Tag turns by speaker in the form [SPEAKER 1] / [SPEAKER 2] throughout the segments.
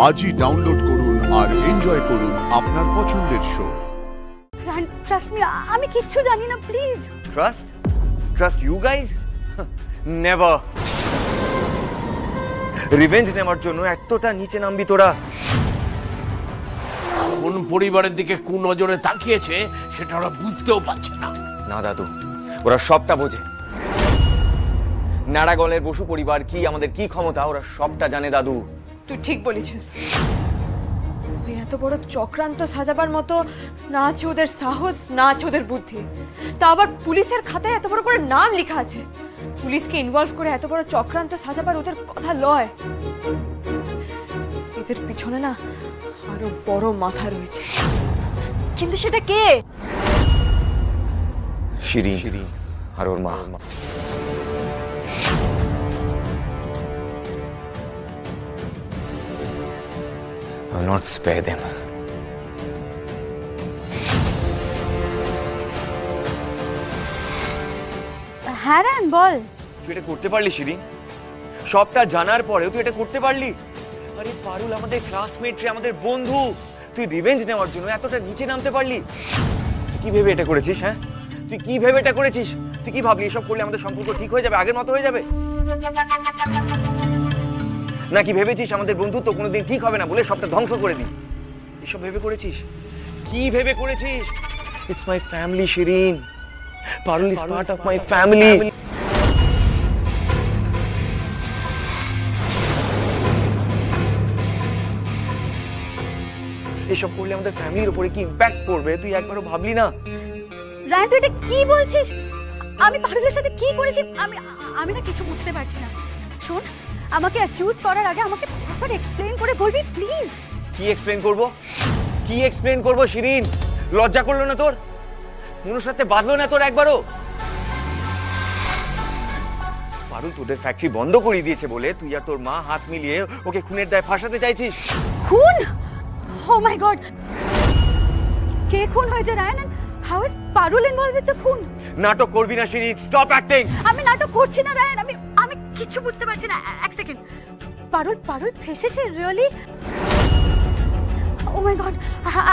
[SPEAKER 1] আজই ডাউনলোড করুন আর এনজয় করুন আপনার পছন্দের শো।
[SPEAKER 2] ট্রাস্ট মি, আমি কিচ্ছু জানি না, please.
[SPEAKER 3] Trust you guys? Never. Revenge নেওয়ার জন্য এতটা নিচে নামবি তোরা?
[SPEAKER 4] কোন পরিবারের দিকে কোন নজরে তাকিয়েছে সেটা ওরা বুঝতেও পারছে না।
[SPEAKER 3] না দাদু, ওরা সবটা বোঝে। নাড়াগলের বসু পরিবার কি, আমাদের কি ক্ষমতা, ওরা সবটা জানে দাদু।
[SPEAKER 2] তুই ঠিক বলেছিস। ওই এত বড় চক্রান্ত সাজাবার মতো না আছে ওদের সাহস, না আছে ওদের বুদ্ধি। তা আবার পুলিশের খাতায় এত বড় করে নাম লেখা আছে। পুলিশকে ইনভলভ করে এত বড় চক্রান্ত সাজাবার ওদের কথা লয়। এদের পিছনে না আরো বড় মাথা রয়েছে। কিন্তু সেটা কে?
[SPEAKER 3] শিরিন আর ওর মা। I will not spare them.
[SPEAKER 2] হ্যাঁ রান, বল।
[SPEAKER 3] তুই এটা করতে পারলি শিরিন? সবটা জানার পরেও তুই এটা করতে পারলি? আরে পারুল আমাদের ক্লাসমেট রে, আমাদের বন্ধু। তুই রিভেঞ্জ নেওয়ার জন্য এতটা নিচে নামতে পারলি? তুই কি ভেবে এটা করেছিস? হ্যাঁ, তুই কি ভেবে এটা করেছিস? তুই কি ভাবলি এসব করলে আমাদের সম্পর্ক ঠিক হয়ে যাবে, আগের মতো হয়ে যাবে? নাকি ভেবেছিস আমাদের বন্ধুত্ব কোনোদিন ঠিক হবে না বলে সবটা ধ্বংস করে দিই? এসব ভেবে করেছিস? কি ভেবে করেছিস? It's my family Shirin. Parul is part of my family. এসব করলে আমাদের ফ্যামিলির উপরে কি ইম্প্যাক্ট পড়বে তুই একবারও ভাবলি না?
[SPEAKER 2] রায়ন, তুই এটা কি বলছিস? আমি পারুলের সাথে কি করেছি আমি না কিছু বুঝতে পারছি না। শোন, আমাকে অ্যাকিউজ করার আগে আমাকে একবার এক্সপ্লেইন করে বলবি প্লিজ।
[SPEAKER 3] কি এক্সপ্লেইন করব? কি এক্সপ্লেইন করব শিরিন? লজ্জা করলো না তোর? মনুর সাথে বাঁধলো না তোর একবারও? পারুল তোদের ফ্যাক্টরি বন্ধ করে দিয়েছে বলে তুই আর তোর মা হাত মিলিয়ে ওকে খুনের দায়ে ফাঁসাতে চাইছিস?
[SPEAKER 2] খুন? ও মাই গড, কে খুন হয়েছে Rayan? How is Parul involved with the খুন?
[SPEAKER 3] নাটক করবি না শিরিন, স্টপ অ্যাক্টিং। আমি
[SPEAKER 2] নাটক করছি না রায়ন, আমি কিছু বুঝতে পারছি না। এক সেকেন্ড। পারুল ফেসেছে really? Oh my god,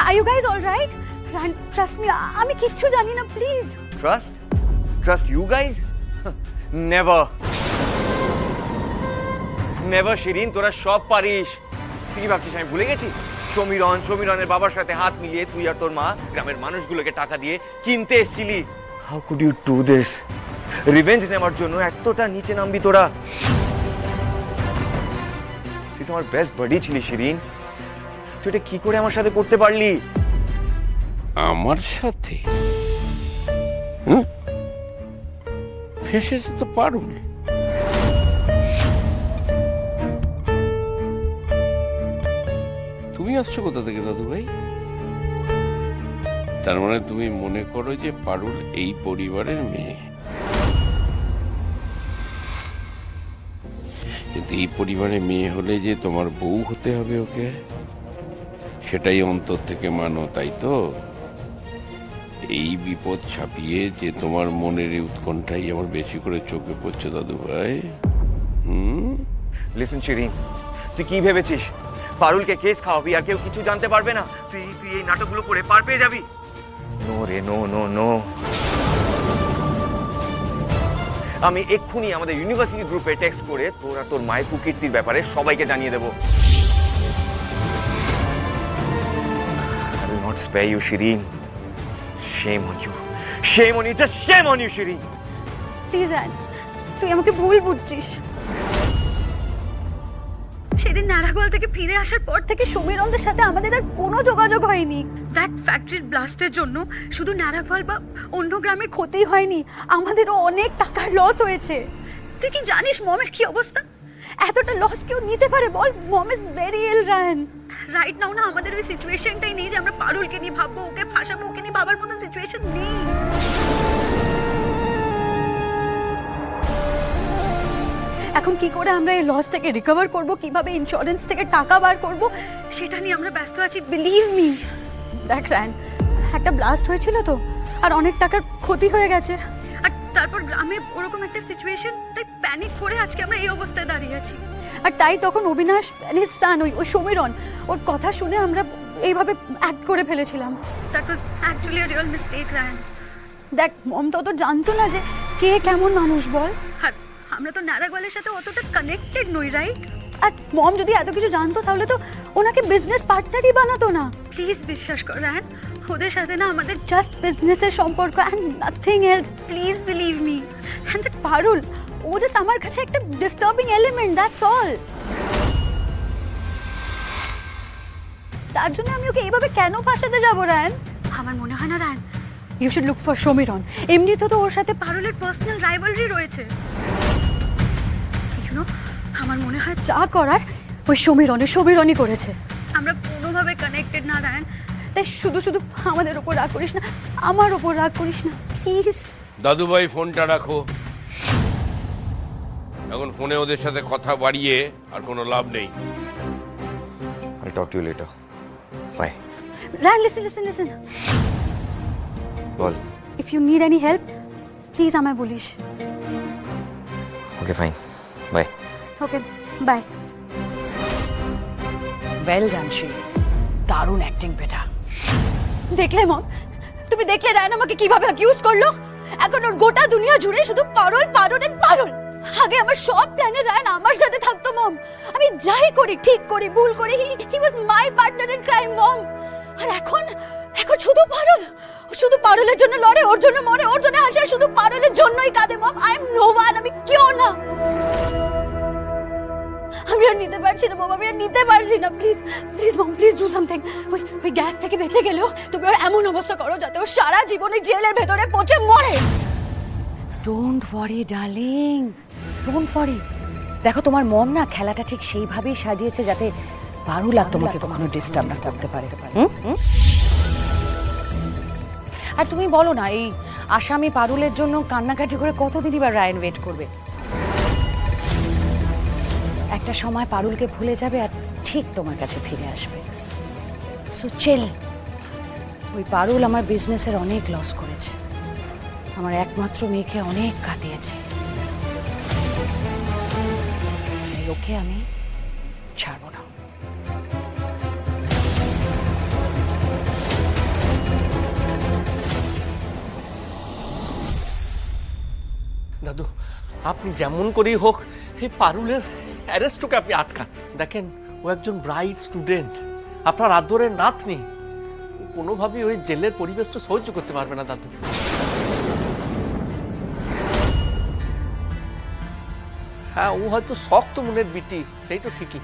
[SPEAKER 2] are you guys alright? Rayan, trust me, আমি কিচ্ছু জানি না, please.
[SPEAKER 3] Trust you guys? Never never Shirin, তোরা সব পারিস। তুই কি ভাবছিস আমি ভুলে গেছি? সমীরনের বাবার সাথে হাত মিলিয়ে তুই আর তোর মা গ্রামের মানুষগুলোকে টাকা দিয়ে কিনতে এসেছিলি। How could you do this? Revenge নেওয়ার জন্য এতটা নিচে নামবি তোরা? তুই তোমার বেস্ট বাডি ছিলি শিরিন, তুই এটা কি করে আমার সাথে করতে পারলি?
[SPEAKER 4] আমার সাথে ফেসেছে তো পারুল। তুমি আসছো কোথা থেকে দাদু ভাই? তার মানে তুমি মনে করো যে পারুল এই পরিবারের মেয়ে? কিন্তু এই পরিবারের মেয়ে হলে যে তোমার বউ হতে হবে ওকে, সেটাই অন্তর থেকে মানো, তাই তো? এই বিপদ ছাপিয়ে যে তোমার মনের উৎকণ্ঠাই আমার বেশি করে চোখে পড়ছে দাদু ভাই।
[SPEAKER 3] লিসেন শিরিন, তুই কি ভেবেছিস পারুলকে কেস খাওয়াবি আর কেউ কিছু জানতে পারবে না? তুই এই নাটকগুলো করে পার পেয়ে যাবি? নো রে, নো নো নো। আমি এক্ষুনি আমাদের ইউনিভার্সিটি গ্রুপে টেক্সট করে তোর আর তোর মায়ের কুকীর্তির ব্যাপারে সবাইকে জানিয়ে দেবো। I will not spare you, Shireen. Shame on you. Shame on you. Just shame on you, Shireen.
[SPEAKER 2] Please Rayan, তুই আমাকে ভুল বুঝছিস। সেদিন নারাগোয়াল থেকে ফিরে আসার পর থেকে সমীরনদের সাথে আমাদের আর কোনো যোগাযোগ হয়নি। দ্যাট ফ্যাক্টরির ব্লাস্টের জন্য শুধু নারাগোয়াল বা অন্য গ্রামের ক্ষতি হয়নি, আমাদেরও অনেক টাকার লস হয়েছে। তুই কি জানিস মমের কি অবস্থা? এতটা লস কেউ নিতে পারে বল? Mom is very ill Rayan. Right now না আমাদের ওই সিচুয়েশনটাই নেই যে আমরা পারুলকে নিয়ে ভাববো, ওকে ফাঁসাবো, ওকে নিয়ে ভাবার মতন সিচুয়েশন নেই। এখন কি করে আমরা এই লস থেকে রিকভার করব, কিভাবে ইন্স্যুরেন্স থেকে টাকা বার করব, সেটা নিয়ে আমরা ব্যস্ত আছি। Believe me. দেখ রায়ন, একটা ব্লাস্ট হয়েছিল তো, আর অনেক টাকার ক্ষতি হয়ে গেছে। আর তারপর গ্রামে ওরকম একটা সিচুয়েশন, তাই প্যানিক করে আজকে আমরা এই অবস্থায় দাঁড়িয়ে আছি। আর তাই তখন অবিনাশ সান ওই সমীরণ ওর কথা শুনে আমরা এইভাবে অ্যাক্ট করে ফেলেছিলাম। That was actually a real mistake Ryan. দেখ মম তো জানতো না যে কে কেমন মানুষ বল, আর আমরা তো নারাগওয়ালের সাথে অতটা কানেক্টেড নই, রাইট? আর মম যদি এত কিছু জানতো তাহলে তো ওনাকে বিজনেস পার্টনারই বানাতো না। প্লিজ বিশ্বাস কর রায়ান, ওদের সাথে না আমাদের জাস্ট বিজনেসের সম্পর্ক and nothing else. Please believe me. And that Parul, ও জাস্ট আমার কাছে একটা ডিস্টার্বিং এলিমেন্ট, দ্যাটস অল। তার জন্য আমি ওকে এইভাবে কেন ফাঁসাতে যাবো রায়ান? আমার মনে হয় না Rayan, you should look for Samiran. এমনি তো ওর সাথে পারুলের পার্সোনাল রাইভালরি রয়েছে। ইউ নো, আমার মনে হয় যা করার ওই সমীরণই করেছে। আমরা কোনোভাবে কানেক্টেড না রায়ান, তাই শুধু শুধু আমাদের ওপর রাগ করিস না, আমার ওপর রাগ করিস না প্লিজ।
[SPEAKER 4] দাদুভাই ফোনটা রাখো, এখন ফোনে ওদের সাথে কথা বাড়িয়ে আর কোনো লাভ নেই।
[SPEAKER 3] I'll talk to you later. Bye.
[SPEAKER 2] Rayan listen.
[SPEAKER 3] বল।
[SPEAKER 2] If you need any help please আমায় বলিস।
[SPEAKER 3] Okay, fine. Bye.
[SPEAKER 2] Okay bye.
[SPEAKER 5] Well done Shiri, দারুণ অ্যাক্টিং বেটা।
[SPEAKER 2] দেখলে মম, তুমি দেখলে রায়ান আমাকে কিভাবে অ্যাকিউজ করলো? এখন ওর গোটা দুনিয়া জুড়ে শুধু পারুল এন্ড পারুল। আগে আমার সব প্ল্যানে রায়ান আমার সাথে থাকতো মম। আমি যাই করি, ঠিক করি, ভুল করি, হি ওয়াজ মাই পার্টনার ইন ক্রাইম মম। আর এখন শুধু পারুলের জন্য লড়ে, ওর জন্য মরে, ওর জন্য হাসে, শুধু পারুলের জন্যই কাঁদে মম। আই এম নো ওয়ান, আমি কেউ না। আমি আর নিতে পারছি না মম, আমি আর নিতে পারছি না। Please mom, please do something. ওই গ্যাস থেকে বেঁচে গেলেও তুমি ওর এমন অবস্থা করো যাতে ও সারা জীবনে জেলের ভেতরে পচে মরে।
[SPEAKER 5] Don't worry darling, don't worry. দেখো তোমার মম না খেলাটা ঠিক সেইভাবেই সাজিয়েছে যাতে পারুল আর তোমাকে কখনো ডিস্টার্ব না করতে পারে। আর তুমি বলো না, এই আসামি পারুলের জন্য কান্নাকাটি করে কতদিনই বা রায়ান ওয়েট করবে? একটা সময় পারুলকে ভুলে যাবে আর ঠিক তোমার কাছে ফিরে আসবে। সো চিল। ওই পারুল আমার বিজনেসের অনেক লস করেছে, আমার একমাত্র মেয়েকে অনেক কাঁদিয়েছে, ওকে আমি ছাড়বো না।
[SPEAKER 6] দাদু, আপনি যেমন করেই হোক এই পারুলের অ্যারেস্টকে আপনি আটকান। দেখেন, ও একজন ব্রাইট স্টুডেন্ট, আপনার আদরের নাতনি। কোনোভাবেই ওই জেলের পরিবেশটা সহ্য করতে পারবে না দাদু। হ্যাঁ, ও হয়তো শক্ত মনের বিটি, সেই তো ঠিকই,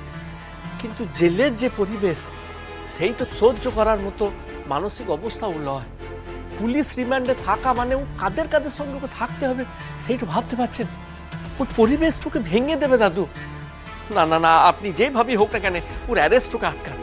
[SPEAKER 6] কিন্তু জেলের যে পরিবেশ সেই তো সহ্য করার মতো মানসিক অবস্থা ও নয়। পুলিশ রিমান্ডে থাকা মানে ও কাদের সঙ্গে ওকে থাকতে হবে সেইটা ভাবতে পারছেন? ওর পরিবেশটুকে ভেঙে দেবে দাদু। না, আপনি যেভাবেই হোক না কেন ওর অ্যারেস্টকে আটকান।